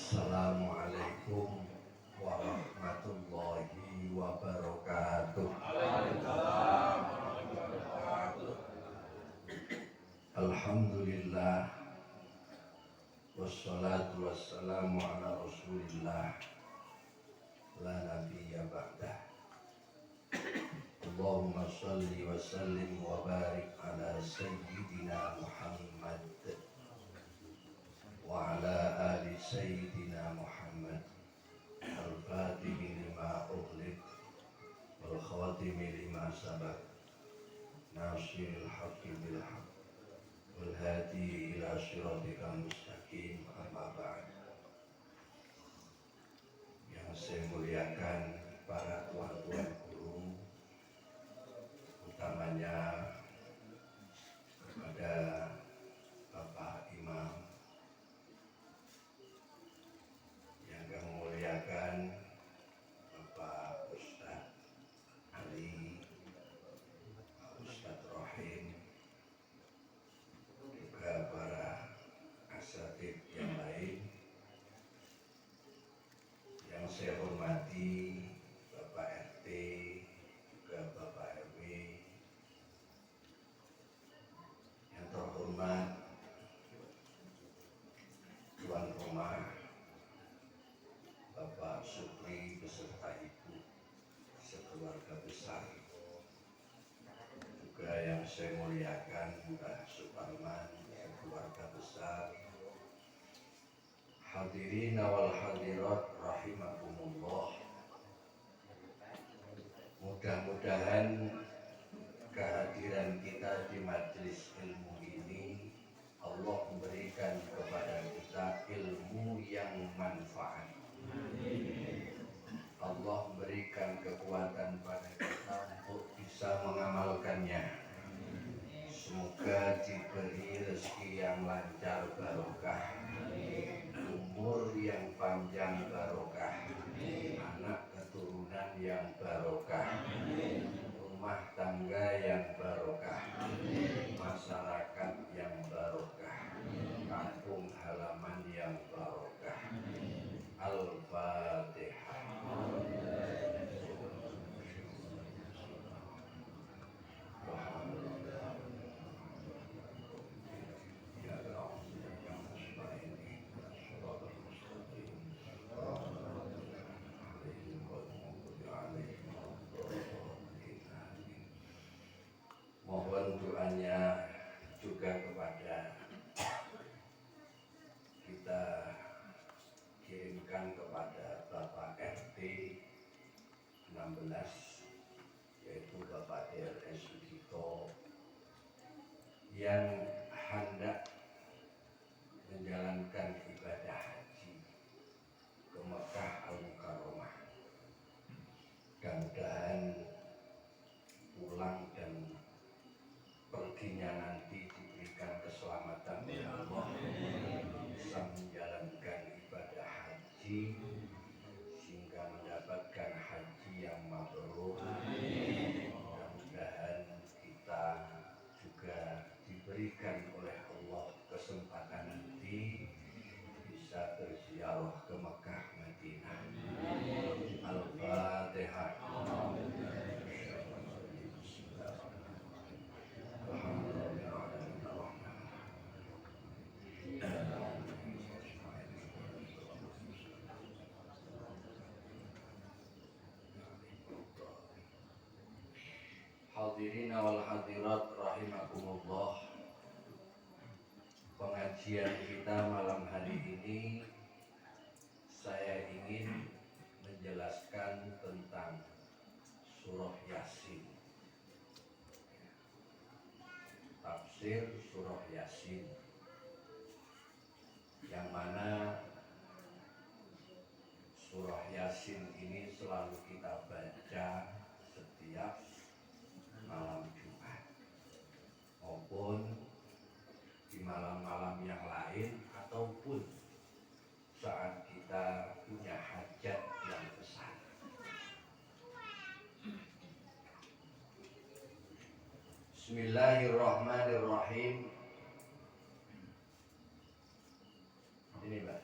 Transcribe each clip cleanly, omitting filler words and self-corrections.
Assalamualaikum warahmatullahi wabarakatuh. Alhamdulillah wassalatu wassalamu ala rasulillah la nabiyya ba'dah. Allahumma salli wa sallim wa barik ala sayyidina Muhammad wa ala ali sayyidina Muhammad al-fatimi lima ughliq wal khatimi lima sabaq nasiril haqqi bil haqq wal hadi ila siratikal mustaqim, amma ba'd. Yang saya muliakan para tuan-tuan guru, utamanya kepada Bapak Imam, yang kami muliakan Bapak Ustadz Ali, Pak Ustadz Rohim, juga para asatidz yang lain. Yang saya hormati Bapak RT, juga Bapak RW, yang terhormat tuan rumah Bapak Supri beserta Ibu sekeluarga besar, juga yang saya muliakan Mbah Suparman sekeluarga besar, hadirin wal hadirat rahimakumullah. Mudah-mudahan kehadiran kita di majelis ilmu ini Allah memberikan kepada kita ilmu yang manfaat. Allah memberikan kekuatan pada kita untuk bisa mengamalkannya. Semoga diberi rezeki yang lancar barokah, umur yang panjang barokah, anak keturunan yang barokah, rumah tangga yang barokah, masyarakat yang barokah, kampung halaman yang barokah. Al-Fatihah. Mohon doanya juga kepada kita kirimkan kepada Bapak RT 16, yaitu Bapak DRS Sugito, yang hendak menjalankan ibadah haji ke Mekah Al-Mukarramah. Mudah-mudahan pulang dan perginya nanti diberikan keselamatan oleh Allah, bisa menjalankan ibadah haji sehingga mendapatkan haji yang mabrur. Mudah-mudahan kita juga diberikan oleh Allah kesempatan nanti bisa berziarah ke Mekah Madinah. Al-Fatihah. Hadirin wal hadirat rahimakumullah. Pengajian kita malam hari ini saya ingin menjelaskan tentang surah Yasin. Tafsir surah Yasin, yang mana surah Yasin ini selalu kita baca setiap malam Jumat maupun di malam-malam yang lain, ataupun saat kita punya hajat yang besar. Bismillahirrahmanirrahim. Ini Mbak.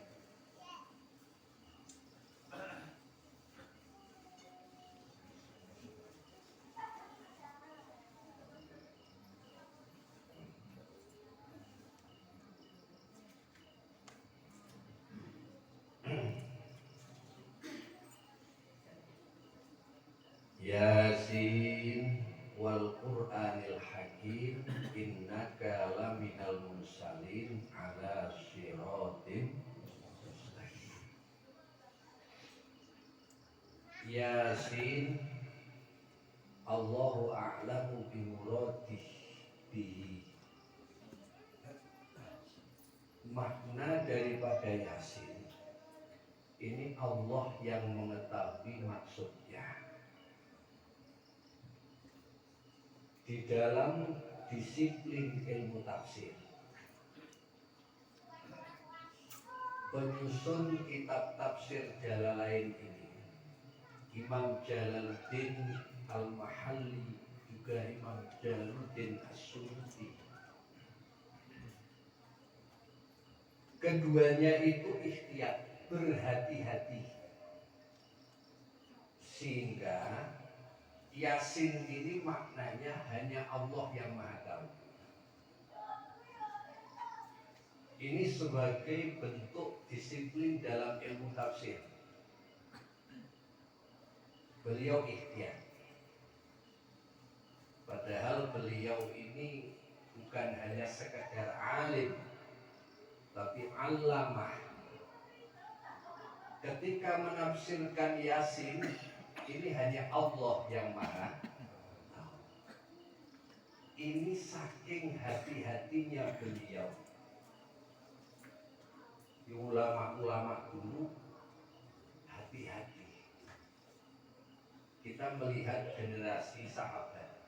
Yasin Allahu a'lamu bimuradih bihi. Makna daripada Yasin ini Allah yang mengetahui maksudnya. Di dalam disiplin ilmu tafsir, penyusun kitab tafsir Jalalain ini Imam Jalaluddin Al-Mahalli, juga Imam Jalaluddin As-Suyuti. Keduanya itu ikhtiyat, berhati-hati, sehingga Yasin ini maknanya hanya Allah yang Maha Tahu. Ini sebagai bentuk disiplin dalam ilmu tafsir. Beliau ikhtiyar. Padahal beliau ini bukan hanya sekedar alim, tapi allamah. Ketika menafsirkan Yasin, ini hanya Allah yang Maha Tahu. Ini saking hati-hatinya beliau. Ulama-ulama dulu hati-hati. Kita melihat generasi sahabat.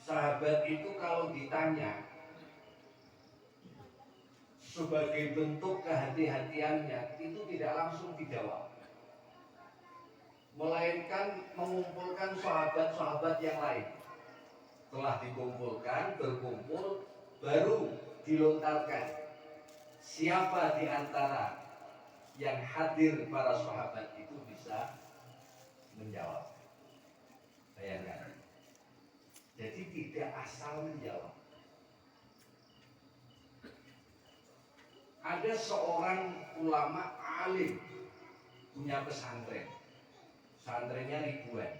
Sahabat itu kalau ditanya, sebagai bentuk kehati-hatiannya, itu tidak langsung dijawab, melainkan mengumpulkan sahabat-sahabat yang lain. Telah dikumpulkan, berkumpul, baru dilontarkan. Siapa di antara yang hadir para sahabat itu bisa menjawab. Bayangkan. Jadi tidak asal menjawab. Ada seorang ulama alim, punya pesantren. Pesantrennya ribuan.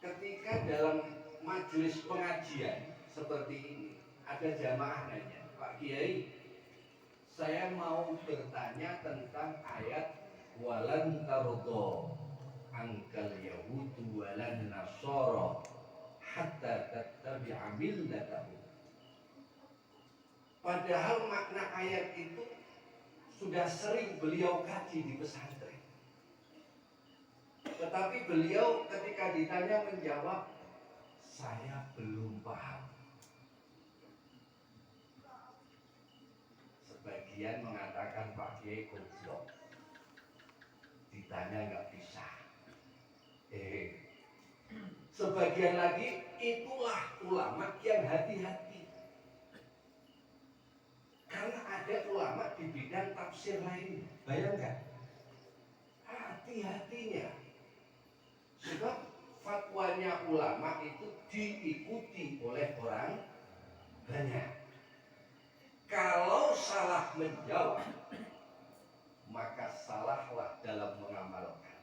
Ketika dalam majelis pengajian seperti ini, ada jamaah nanya, Pak Kiai, saya mau bertanya tentang ayat walan tardo angkal yahudu walan nasoro hatta tattabi'a millatahum. Padahal makna ayat itu sudah sering beliau kaji di pesantren. Tetapi beliau ketika ditanya menjawab, saya belum paham. Sebagian mengatakan Pak Kiai goblok, ditanya nggak bisa. Sebagian lagi, itulah ulama yang hati-hati. Karena ada ulama di bidang tafsir lain. Bayangkan, hati-hatinya. Sebab fatwanya ulama itu diikuti oleh orang banyak. Kalau salah menjawab, maka salahlah dalam mengamalkan.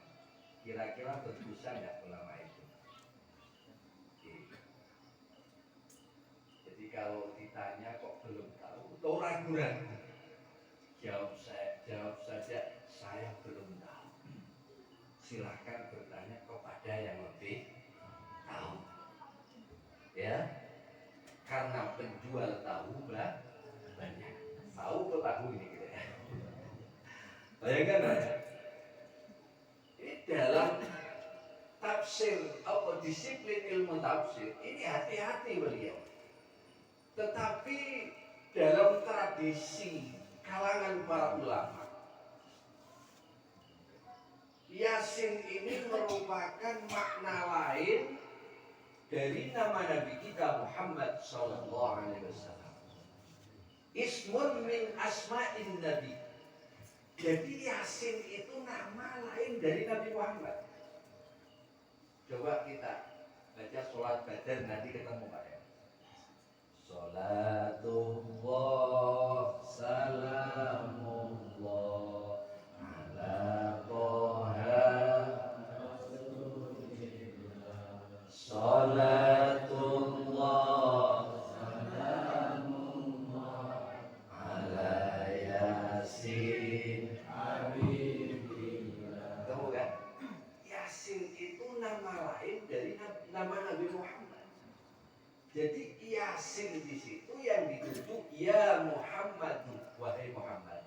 Kira-kira berdosa tidak ulama itu? Jadi kalau ditanya kok belum tahu, atau ragu-ragu, jawab saja saya belum tahu. Silahkan bertanya kepada yang lebih tahu. Ya, karena penjual tahu banyak. Tahu ke tahu ini gitu ya. Bayangkan aja. Ini dalam tafsir atau disiplin ilmu tafsir ini hati-hati beliau. Tetapi dalam tradisi kalangan para ulama, Yasin ini merupakan makna lain dari nama Nabi kita Muhammad sallallahu alaihi wasallam. Ismun min asma'in Nabi. Jadi Yasin itu nama lain dari Nabi Muhammad. Coba kita baca sholat Badar, nanti ketemu Pak ya. Sholatullah salamullah ala Toha Sholatullah salamullah ala Yasin Habibillah Jadi Yasin di situ yang dituju ya Muhammad, wahai Muhammad.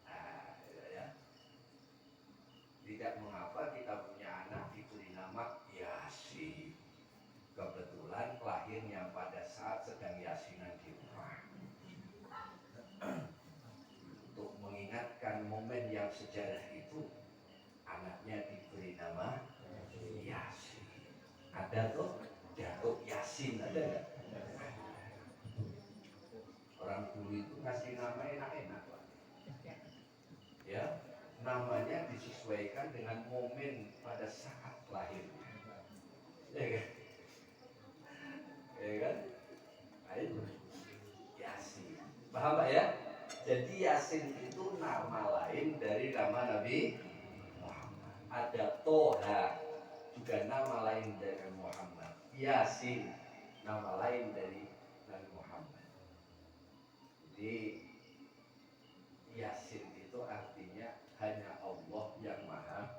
Nah, ya. Tidak mengapa kita punya anak diberi nama Yasin. Kebetulan lahirnya pada saat sedang Yasinan di rumah. Untuk mengingatkan momen yang sejarah itu, anaknya diberi nama Yasin. Ada tuh Datuk Yasin, ada nggak? Orang dulu itu ngasih nama enak-enak, Pak. Ya, namanya disesuaikan dengan momen pada saat lahirnya. Ya kan? Ya kan? Nah, itu Yasin. Paham Pak ya? Jadi Yasin itu nama lain dari nama Nabi Muhammad. Ada Toha, juga nama lain dari Muhammad. Yasin, nama lain dari Nabi Muhammad. Jadi Yasin itu artinya hanya Allah yang Maha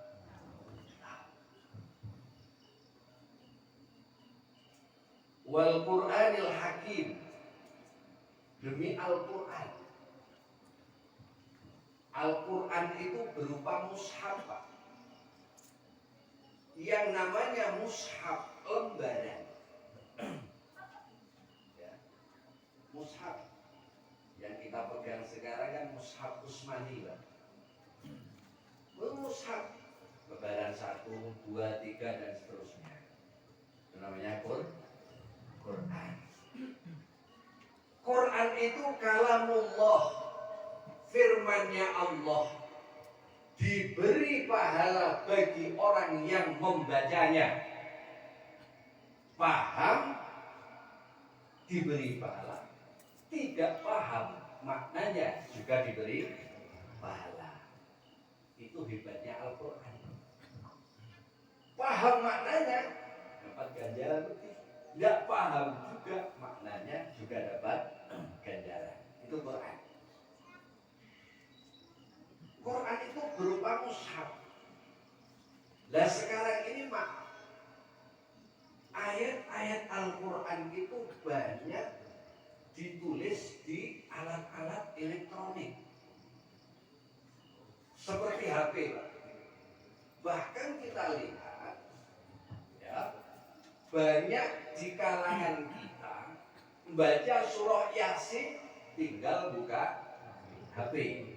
Tahu. Wal Qur'anil Hakim, demi Al-Quran. Al-Quran itu berupa mushaf, Pak. Yang namanya mushaf, lembaran. Ya. Mushaf yang kita pegang sekarang kan mushaf Usmani, Pak. Mushaf lembaran 1, 2, 3 dan seterusnya. Itu namanya Quran. Quran itu kalamullah, firmannya Allah. Diberi pahala bagi orang yang membacanya. Paham, diberi pahala. Tidak paham, maknanya juga diberi pahala. Itu hebatnya Al-Quran. Paham maknanya, dapat ganjaran lebih. Tidak paham juga maknanya, juga dapat ganjaran. Itu Quran. Quran itu berupa mushaf. Nah sekarang ini maaf, ayat-ayat Al-Quran itu banyak ditulis di alat-alat elektronik seperti HP. Bahkan kita lihat ya, banyak di kalangan kita membaca surah Yasin tinggal buka HP.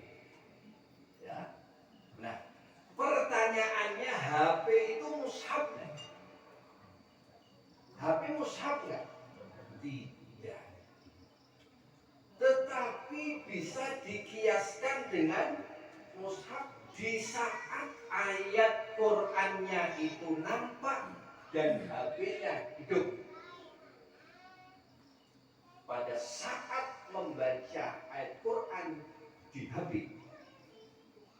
Ya. Nah, pertanyaannya HP itu mushaf nggak? HP mushaf nggak? Tidak. Tetapi bisa dikiaskan dengan mushaf di saat ayat Qur'annya itu nampak dan HP-nya hidup. Pada saat membaca ayat Qur'an di HP,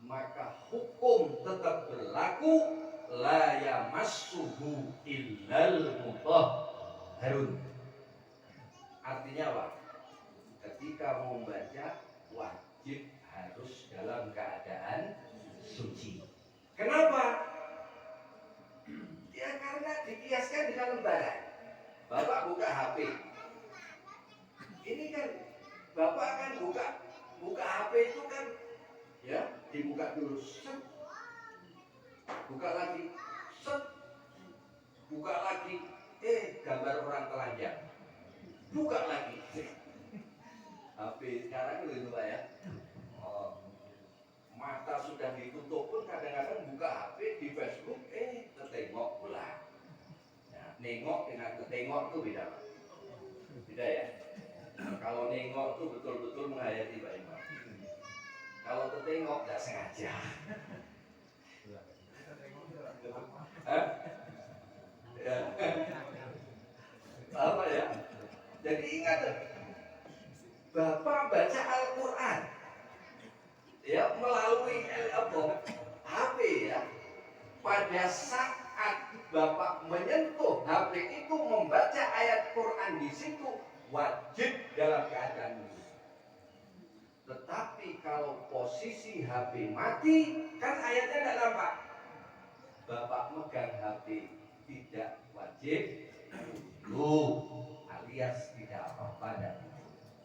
maka hukum tetap berlaku, la yamassuhu illal mutahharun. Artinya apa? Ketika mau membaca wajib harus dalam keadaan suci. Kenapa? Ya karena dikiaskan dengan lembaran. Bapak buka HP. Ini kan Bapak kan buka HP itu kan ya, dibuka dulu, set, buka lagi, set, buka lagi, gambar orang telanjang, buka lagi. HP sekarang itu Pak ya, mata sudah ditutup pun kadang-kadang buka HP di Facebook, tertengok pula. Ya, nengok dengan tertengok itu beda Pak, beda ya. Kalau nengok itu betul-betul menghayati Pak Imam. Kalau tertengok tidak sengaja. Ya. Apa ya? Jadi ingat, Bapak baca Al-Quran ya melalui HP ya. Pada saat Bapak menyentuh HP itu membaca ayat Quran di situ wajib dalam keadaan ini. Tetapi kalau posisi HP mati, kan ayatnya tidak nampak. Bapak megang HP tidak wajib dulu. kias tidak apa-apa dan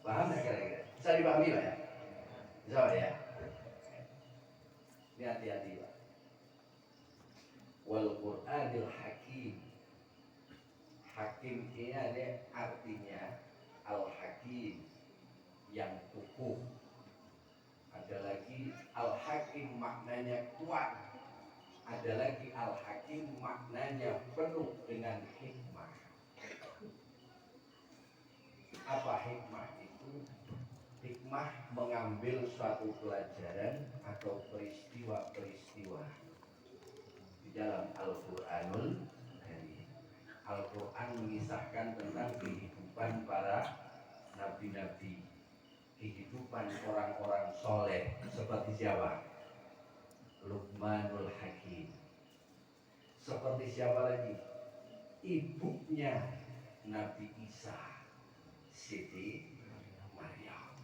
paham nggak kira-kira? Bisa dipahami Pak ya? Bisa Pak ya? Ini hati-hati Pak. Wal Qur'anil Hakim. Hakim ini ada artinya Al-Hakim yang kukuh. Ada lagi Al-Hakim maknanya kuat. Ada lagi Al-Hakim maknanya penuh dengan hikmah. Apa hikmah itu? Hikmah mengambil suatu pelajaran atau peristiwa-peristiwa di dalam Al-Quranul Karim. Al-Quran mengisahkan tentang kehidupan para nabi-nabi, kehidupan orang-orang soleh seperti siapa? Luqmanul Hakim. Seperti siapa lagi? Ibunya Nabi Isa, Siti Maryam.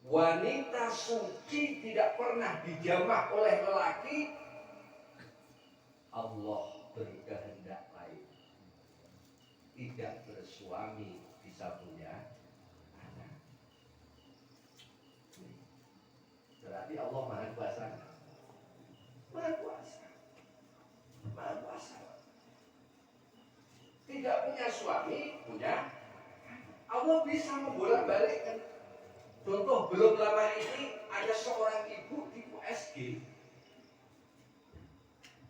Wanita suci tidak pernah dijamah oleh lelaki. Allah berkehendak lain. Tidak bersuami bisa punya anak. Berarti Allah Maha Kuasa. Maha Kuasa. Maha Kuasa. Tidak punya suami, punya Allah bisa membolak-balikkan. Contoh belum lama ini ada seorang ibu di USG.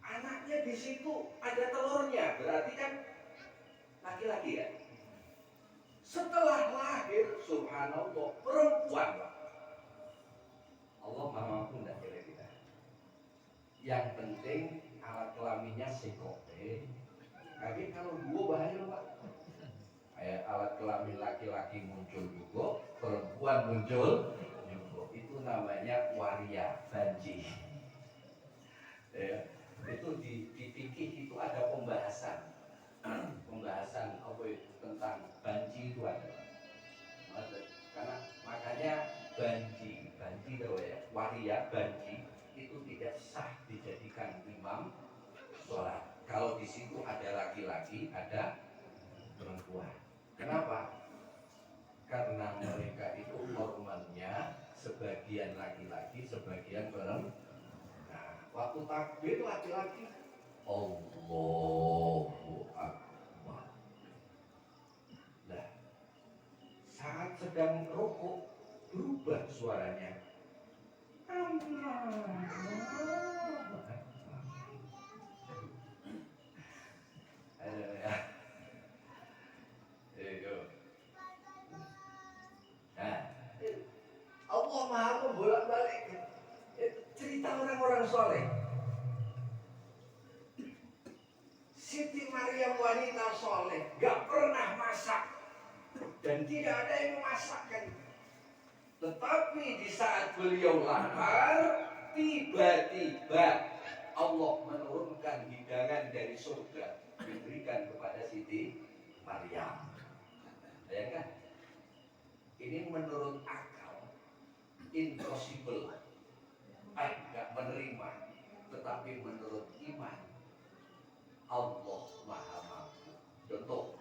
Anaknya di situ ada telurnya, berarti kan laki-laki ya. Setelah lahir, subhanallah, perempuan. Allah Maha mampu enggak kira-kira. Yang penting alat kelaminnya sekote. Tapi kalau dua bahaya Pak. Kayak alat kelamin laki-laki muncul juga, perempuan muncul juga. Itu namanya waria banji. Ya, itu di fikih itu ada pembahasan. Pembahasan apa itu tentang banji itu ada. Karena makanya banji tahu ya, waria banji itu tidak sah dijadikan imam sholat. Kalau di situ ada laki-laki, ada perempuan. Kenapa? Karena mereka itu hormatnya sebagian laki-laki, sebagian perempuan. Nah, waktu takbir laki-laki Allahu Akbar. Nah, saat sedang rukuk berubah suaranya. Allah. Allah Maha membolak-balik cerita orang-orang soleh. Siti Maryam wanita soleh, gak pernah masak dan tidak ada yang memasakkan. Tetapi di saat beliau lapar, tiba-tiba Allah menurunkan hidangan dari surga diberikan kepada Siti Maryam. Bayangkan, ini menurut akal impossible, gak menerima. Tetapi menurut iman, Allah Maha Mampu. Contoh,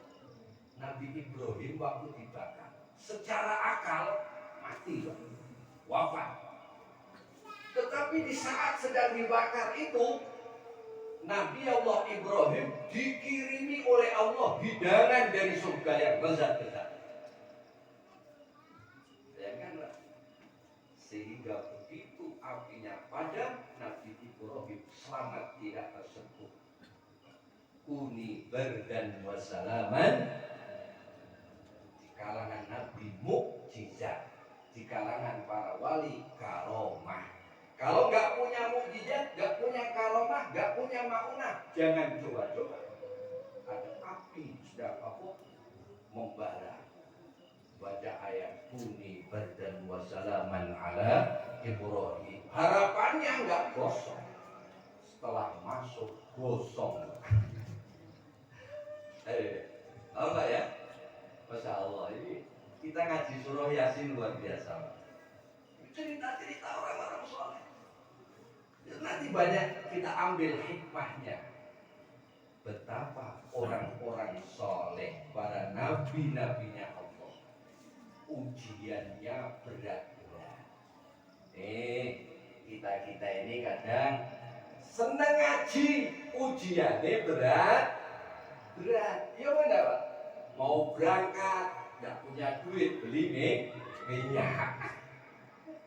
Nabi Ibrahim waktu dibakar, secara akal mati, wafat. Tetapi di saat sedang dibakar itu, Nabi Allah Ibrahim dikirimi oleh Allah hidangan dari surga yang lezat-lezat. Sehingga begitu apinya padam, Nabi Ibrahim selamat tidak tersentuh. Kuni bardan wa salaman. Di kalangan Nabi mukjizat, di kalangan para wali karomah. Kalau nggak punya mukjizat, nggak punya karomah, nggak punya maunah, jangan coba-coba. Ada api sedang membara. Baca ayat kuni bardan wa salaman ala Ibrahim. Harapannya nggak gosong. Setelah masuk gosong. Apa ya? Masya Allah, ini kita ngaji surah Yasin luar biasa. Cerita-cerita orang-orang soleh. Nanti banyak kita ambil hikmahnya. Betapa orang-orang soleh, para nabi nabi-nabinya Allah. Ujiannya berat-berat. Kita ini kadang seneng ngaji, ujiannya berat. Ya mana Pak? Mau berangkat, nggak punya duit beli minyak.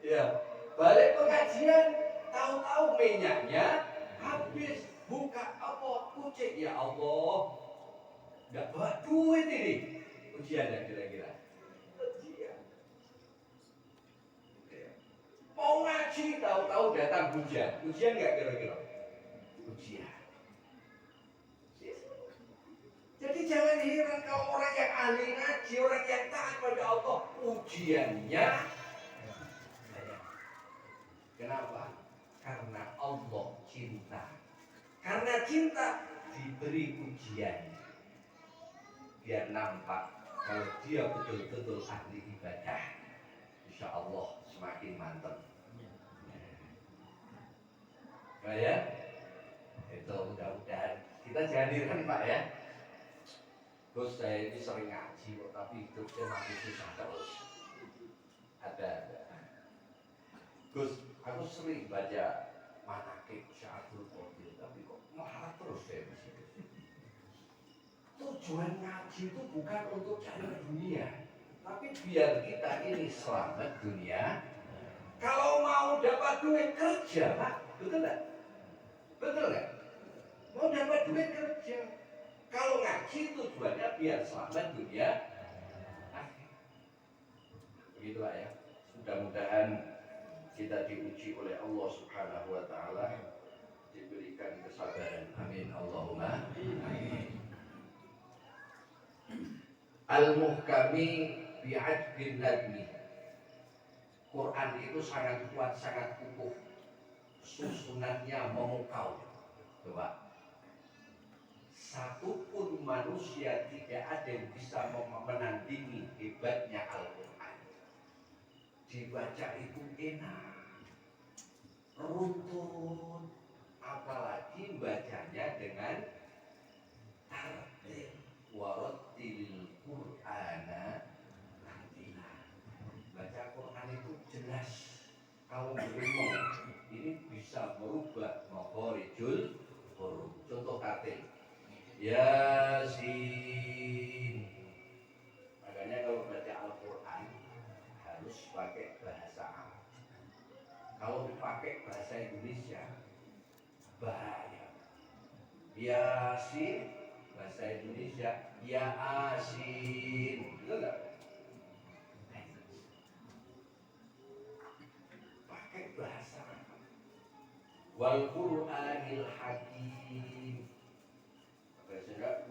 Ya, balik pengajian, tahu-tahu minyaknya habis. Buka apa? Kucing, ya Allah, nggak bawa duit ini. Ujiannya kira-kira. Ujian. Mau ngaji, tahu-tahu datang hujan. Ujian nggak kira-kira? Ujian. Jadi jangan heran kalau orang yang ahli ngaji, orang yang taat pada Allah, ujiannya banyak. Kenapa? Karena Allah cinta. Karena cinta diberi ujian. Biar nampak kalau dia betul-betul ahli ibadah, insya Allah semakin mantap. Nah ya, itu mudah-mudahan kita jangan heran Pak ya. Gus, saya ini sering ngaji kok, tapi hidupnya masih susah terus. Ada. Gus, aku sering baca manaqib Syaikhul Qadir, tapi kok marah terus saya di sini. Tujuan ngaji itu bukan untuk cari dunia, tapi biar kita ini selamat dunia. Kalau mau dapat duit kerja, Pak, betul nggak? Betul nggak? Mau dapat duit kerja. Kalau ngaji tujuannya biar selamat dunia. Begitu Pak ya. Mudah-mudahan kita diuji oleh Allah Subhanahu wa taala, diberikan kesabaran. Amin Allahumma amin. Al-muhkami bi'adbin nadmi. Quran itu sangat kuat, sangat kukuh. Susunannya memukau. Coba. Satupun manusia tidak ada yang bisa menandingi hebatnya Al-Quran. Dibaca itu enak, runtun, apalagi bacanya dengan tartil. Warattilil Qur'ana tartila. Baca Quran itu jelas. Kalau ngomong ini bisa merubah makharijul huruf. Contoh tartil. Yasin. Makanya kalau baca Al-Quran harus pakai bahasa Arab. Kalau dipakai bahasa Indonesia bahaya. Yasin bahasa Indonesia ya asin. Betul nggak? Pakai bahasa Arab. Wal Qur'anil Hakim.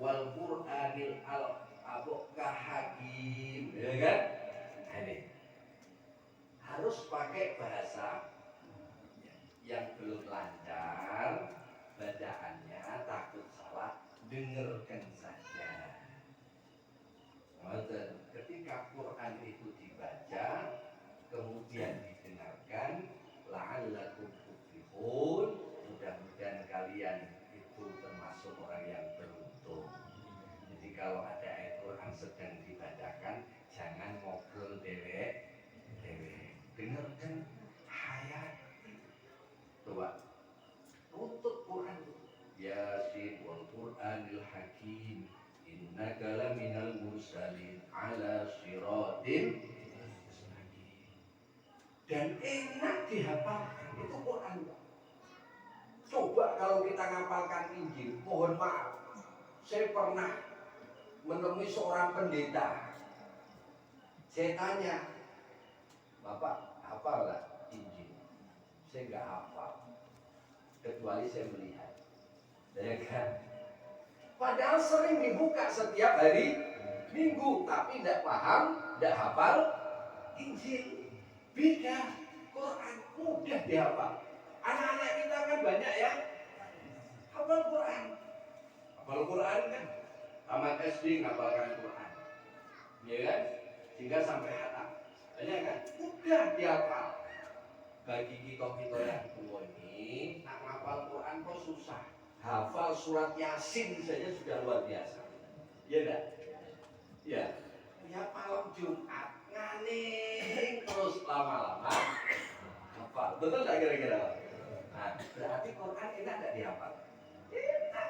Wal Qur'anil Hakim, ya kan? Ini harus pakai bahasa yang belum lancar bacaannya, takut salah, dengarkan saja. Ketika Quran itu dibaca, kemudian didengarkan, la'allakum tuflihun, mudah-mudahan kalian itu termasuk orang yang beruntung. Jadi kalau ada ayat Quran sedang dibacakan, jangan ngobrol dewek. Dengarkan hayati. Coba untuk Quran, Yasin wal Qur'anil Hakim, innaka laminal mursalin ala siratin mustaqim. Dan enak dihafalkan itu Quran. Coba kalau kita ngapalkan Injil, mohon maaf, saya pernah menemui seorang pendeta. Saya tanya, Bapak hafal nggak Injil? Saya nggak hafal, kecuali saya melihat. Ya kan? Padahal sering dibuka setiap hari Minggu, tapi tidak paham, tidak hafal Injil. Beda, Quran mudah dihafal. Anak-anak kita kan banyak yang hafal Quran. Hafal Quran kan, tamat SD ngapalkan Quran, ya kan? Sehingga sampai hatam. Banyak kan? Mudah dihafal. Bagi kita yang tua ini, nak ngapal Quran kok susah. Hafal surat Yasin saja sudah luar biasa. Ya enggak? Ya, tiap malam Jumat nganing terus lama-lama hafal. Betul nggak kira-kira? Nah, berarti Quran enak nggak dihafal? Enak.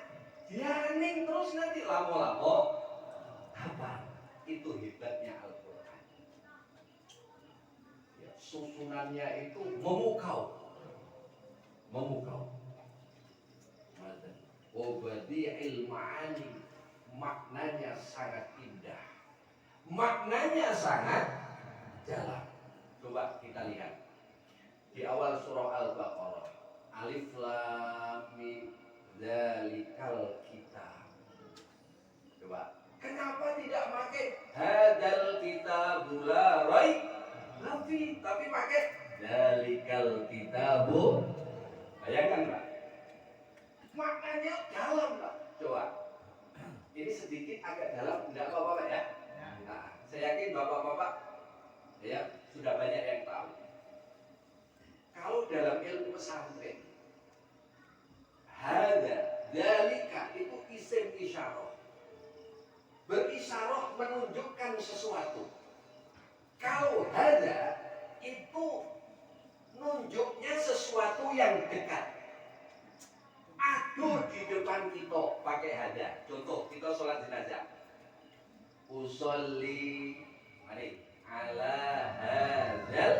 Nganing terus nanti lama-lama hafal. Itu hebatnya Al-Quran. Ya, susunannya itu memukau. Wabadi'il ma'ani, maknanya sangat indah, maknanya sangat dalam. Coba kita lihat di awal surah Al-Baqarah, Alif Lam Mim Dzalikal Kitab. Coba, kenapa tidak pakai Hadzal Kitabu la raiba fihi, tapi pakai Dzalikal Kitabu? Bayangkan Pak, maknanya dalam Pak. Coba, ini sedikit agak dalam, tidak apa-apa Pak ya. Nah, saya yakin bapak-bapak ya sudah banyak yang tahu. Kalau dalam ilmu pesantren, hada, dalika itu isim isyarah, berisyarah menunjukkan sesuatu. Kalau hada itu nunjuknya sesuatu yang dekat. Aduh, di depan kita pakai hada. Contoh, kita sholat jenazah. Usolli ala hadzal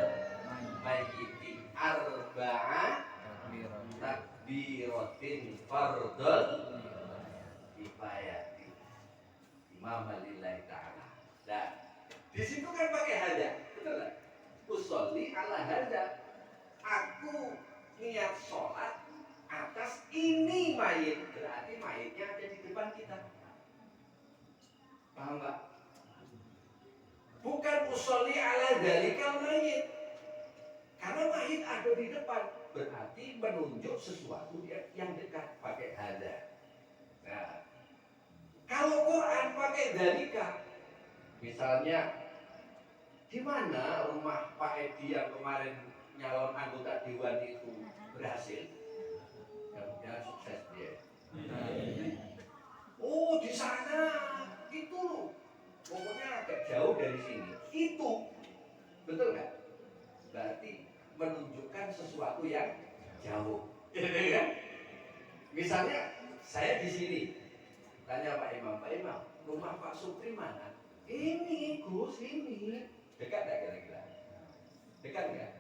mayyiti arba'a takbiratin fardhul kifayati imam lillahi ta'ala. Nah, di situ kan pakai hada, betul tak? Usolli ala hada, aku niat sholat atas ini mayit, berarti mayitnya ada di depan kita. Paham Pak? Bukan usolli ala dzalikal mayit, karena mayit ada di depan, berarti menunjuk sesuatu yang dekat, pakai hada. Nah, kalau Quran pakai dzalika, misalnya di mana rumah Pak Edi yang kemarin nyalon anggota dewan itu berhasil? Ya sukses dia. Oh, di sana itu loh. Pokoknya agak jauh dari sini. Itu betul nggak? Berarti menunjukkan sesuatu yang jauh. Ya? Misalnya saya di sini, tanya Pak Imam, rumah Pak Supri mana? Ini Gus, ini. Dekat nggak kira-kira? Dekat nggak?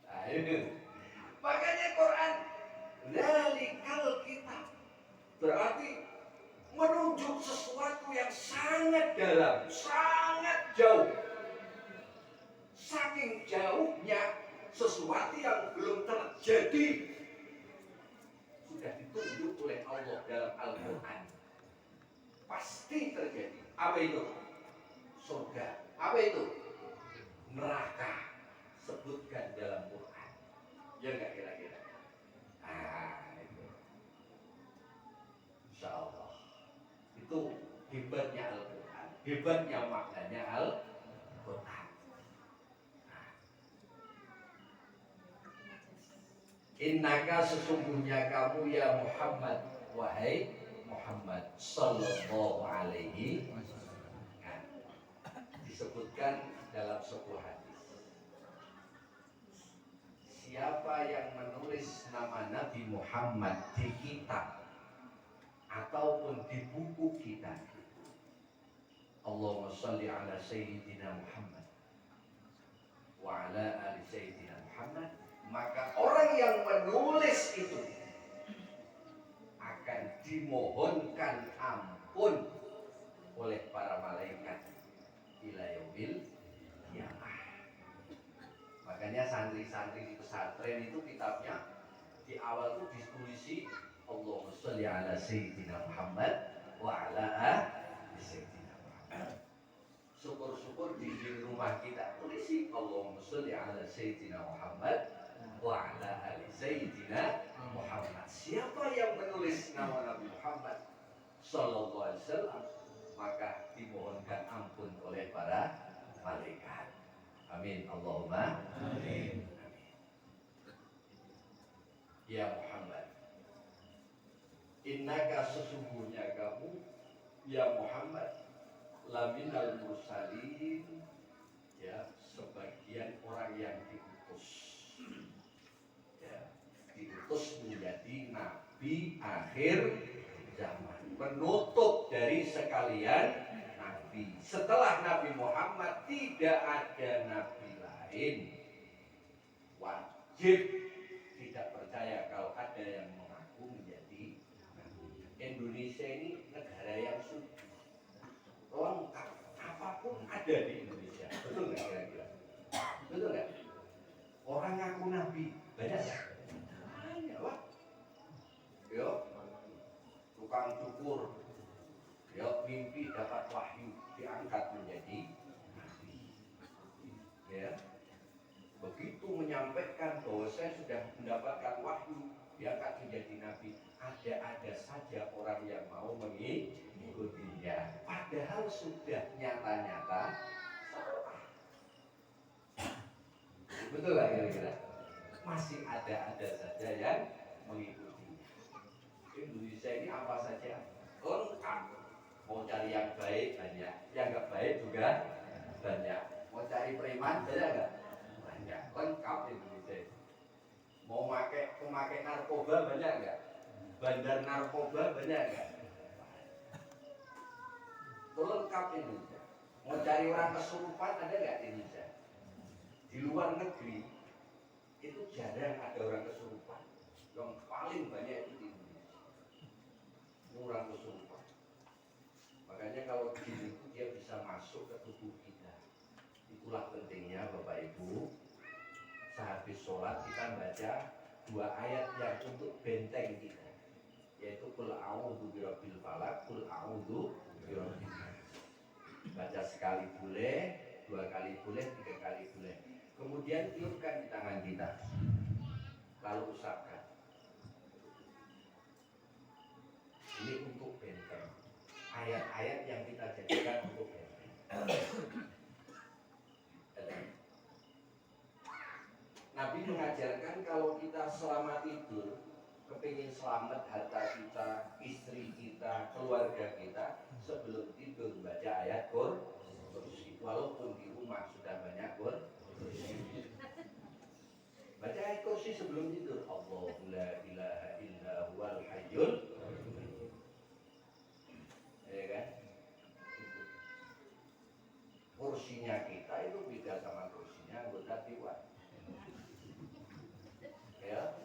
Nah, ini. Makanya Quran Dzalikal Kitab berarti menunjuk sesuatu yang sangat dalam, sangat jauh. Saking jauhnya sesuatu yang belum terjadi sudah ditunjuk oleh Allah dalam Al-Quran. Pasti terjadi. Apa itu? Surga. Apa itu? Neraka. Sebutkan dalam Quran. Ya enggak kira-kira? Itu. Insya Allah. Itu hebatnya Al-Quran. Hebatnya maknanya Al-Quran. Innaka sesungguhnya kamu ya Muhammad, wahai Muhammad sallallahu alaihi wasallam. Disebutkan dalam sebuah hadis. Siapa yang menulis nama Nabi Muhammad di kitab ataupun di buku kita, Allahumma sholli ala Sayyidina Muhammad wa ala ali Sayyidina Muhammad, maka orang yang menulis itu akan dimohonkan ampun oleh para malaikat ila yaumil qiyamah. Makanya santri-santri di pesantren itu kitabnya di awal itu ditulisi Allahumma sholli ala Sayyidina Muhammad wa ala ali Sayyidina Muhammad. Syukur-syukur di rumah kita tulisi Allahumma sholli ala Sayyidina Muhammad wa ala ali Sayyidina Muhammad. Siapa yang menulis nama Nabi Muhammad sallallahu alaihi wasallam, maka dimohonkan ampun oleh para malaikat. Amin Allahumma amin. Ya Muhammad, innaka sesungguhnya kamu ya Muhammad laminal mursalin, ya sebagian orang yang diutus, ya diutus menjadi nabi akhir zaman, penutup dari sekalian nabi. Setelah Nabi Muhammad tidak ada nabi lain. Wajib tidak percaya kalau ada yang mengaku menjadi nabi. Indonesia ini negara yang suci, lengkap, apapun ada di Indonesia. Betul nggak kira-kira? Betul nggak? Orang ngaku nabi banyak nggak? Banyak lah. Yo, tukang cukur, yo mimpi dapat wahyu diangkat menjadi nabi. Ya, begitu menyampaikan bahwa saya sudah mendapatkan wahyu diangkat menjadi nabi, ada saja orang yang mau mengikutinya, padahal sudah nyata-nyata salah. Betul nggak kira-kira? Masih ada saja yang mengikutinya. Indonesia ini apa saja lengkap. Mau cari yang baik banyak, yang nggak baik juga banyak. Mau cari preman banyak nggak? Banyak, lengkap Indonesia. Mau pemakai narkoba banyak nggak? Bandar narkoba banyak nggak? Itu lengkap Indonesia. Mau cari orang kesurupan ada nggak di Indonesia? Di luar negeri itu jarang ada orang kesurupan. Yang paling banyak itu di Indonesia. Orang kesurupan. Makanya kalau jin itu dia bisa masuk ke tubuh kita. Itulah pentingnya Bapak Ibu, sehabis sholat kita baca 2 ayat yang untuk benteng kita, yaitu Qul a'udzu birabbil falaq, Qul a'udzu birabbin nas. Baca sekali boleh, 2 kali boleh, 3 kali boleh. Kemudian tiupkan di tangan kita, lalu usapkan. Ini untuk benteng. Ayat-ayat yang kita jadikan untuk benteng. Nabi mengajarkan kalau kita selama tidur, kepingin selamat harta kita, istri kita, keluarga kita, sebelum tidur baca ayat kursi. Walaupun di rumah sudah banyak kursi, baca ayat kursi sebelum tidur. Allahu la ilaha illa huwal hayyul qayyum. Ya kan? Kursinya kita itu beda sama kursinya anggota dewan. Ya,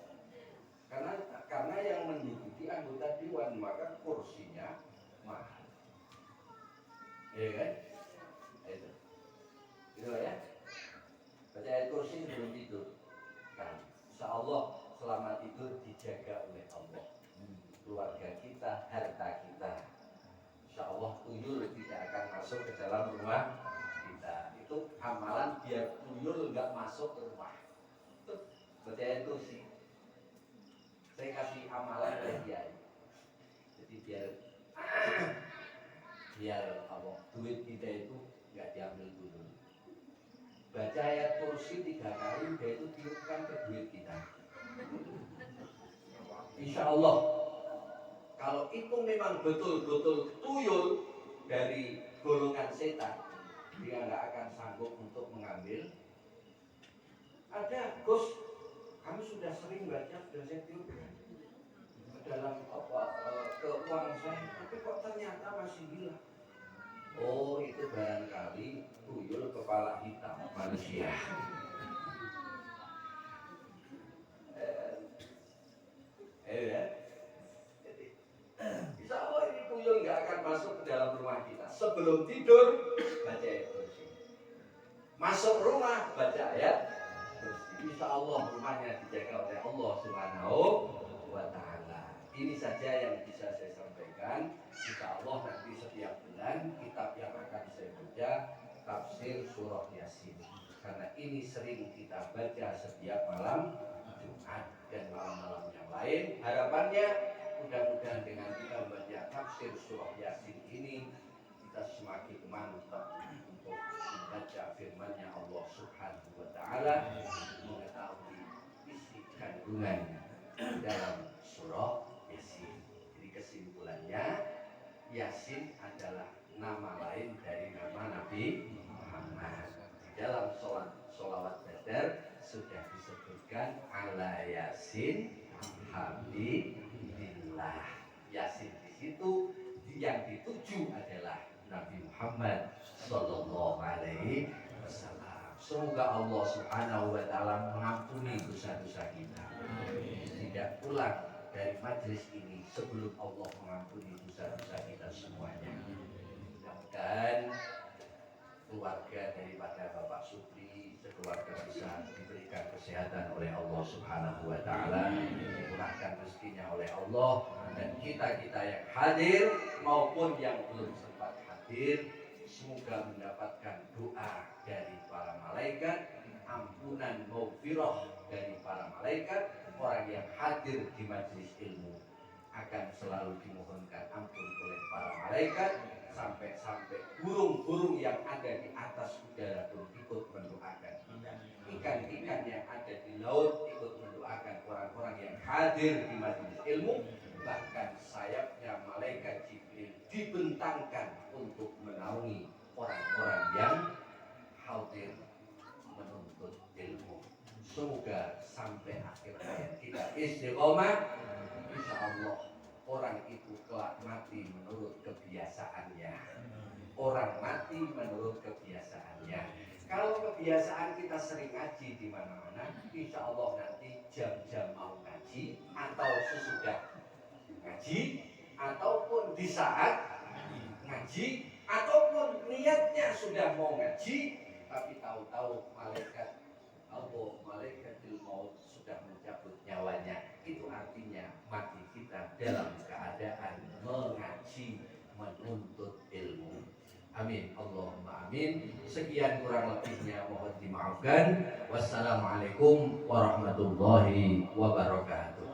karena yang menduduki anggota dewan maka kursinya mahal. Ya kan? Itu ya. Baca ayat kursi sebelum tidur. Kan, insya Allah selama tidur dijaga oleh Allah. Keluarga kita, harta kita. Insya Allah tuyul tidak akan masuk ke dalam rumah kita. Itu amalan biar tuyul nggak masuk ke rumah. Itu baca ayat kursi. Saya kasih amalan oleh dia. Jadi biar Allah duit kita itu nggak diambil dulu. Baca ayat kursi 3 kali, dia itu tiupkan ke duit kita. Insya Allah, kalau itu memang betul-betul tuyul dari golongan setan, dia nggak akan sanggup untuk mengambil. Ada Gus, kami sudah sering baca, sudah saya tiupkan ke dalam ke uang saya, tapi kok ternyata masih hilang. Oh, itu barangkali tuyul kepala hitam manusia. Ya. Jadi, insya Allah ini tuyul nggak akan masuk ke dalam rumah kita. Sebelum tidur baca ayat kursi. Masuk rumah baca ayat kursi. Insya Allah rumahnya dijaga oleh Allah Subhanahu wa Ta'ala. Ini saja yang bisa saya sampaikan. Insya Allah nanti setiap bulan kitab yang akan saya baca tafsir surah Yasin, karena ini sering kita baca setiap malam Jumat dan malam-malam yang lain. Harapannya mudah-mudahan dengan kita membaca tafsir surah Yasin ini kita semakin mantap untuk membaca firman-Nya Allah Subhanahu wa Ta'ala, mengetahui isi kandungan dalam surah Yasin. Jadi kesimpulannya, Yasin adalah nama lain dari nama Nabi Muhammad. Di dalam sholawat badar sudah disebutkan ala Yasin Habibillah. Yasin di situ yang dituju adalah Nabi Muhammad Sallallahu Alaihi Wasallam. Semoga Allah Subhanahu Wa Taala mengampuni dosa-dosa kita. Tidak pulang dari majelis ini sebelum Allah mengampuni dosa-dosa kita semuanya. Mudah-mudahan keluarga daripada Bapak Supri sekeluarga bisa diberikan kesehatan oleh Allah Subhanahu Wa Taala, dimurahkan rezekinya oleh Allah, dan kita-kita yang hadir maupun yang belum sempat hadir semoga mendapatkan doa dari para malaikat, ampunan maghfirah dari para malaikat. Orang yang hadir di majelis ilmu akan selalu dimohonkan ampun oleh para malaikat, sampai-sampai burung-burung yang ada di atas udara pun ikut mendoakan kita. Ikan-ikan yang ada di laut ikut mendoakan orang-orang yang hadir di majelis ilmu. Bahkan sayapnya malaikat Jibril dibentangkan untuk menaungi orang-orang yang hadir menuntut ilmu. Semoga sampai akhir hayat kita istiqomah, insya Allah orang itu kelak mati menurut kebiasaannya. Orang mati menurut kebiasaannya. Kalau kebiasaan kita sering ngaji di mana-mana, insya Allah nanti jam-jam mau ngaji atau sesudah ngaji ataupun di saat ngaji ataupun niatnya sudah mau ngaji, tapi tahu-tahu malaikat malaikatul maut sudah mencabut nyawanya. Itu artinya mati kita dalam keadaan mengaji, menuntut ilmu. Amin, Allahumma amin. Sekian kurang lebihnya mohon dimaafkan. Wassalamualaikum warahmatullahi wabarakatuh.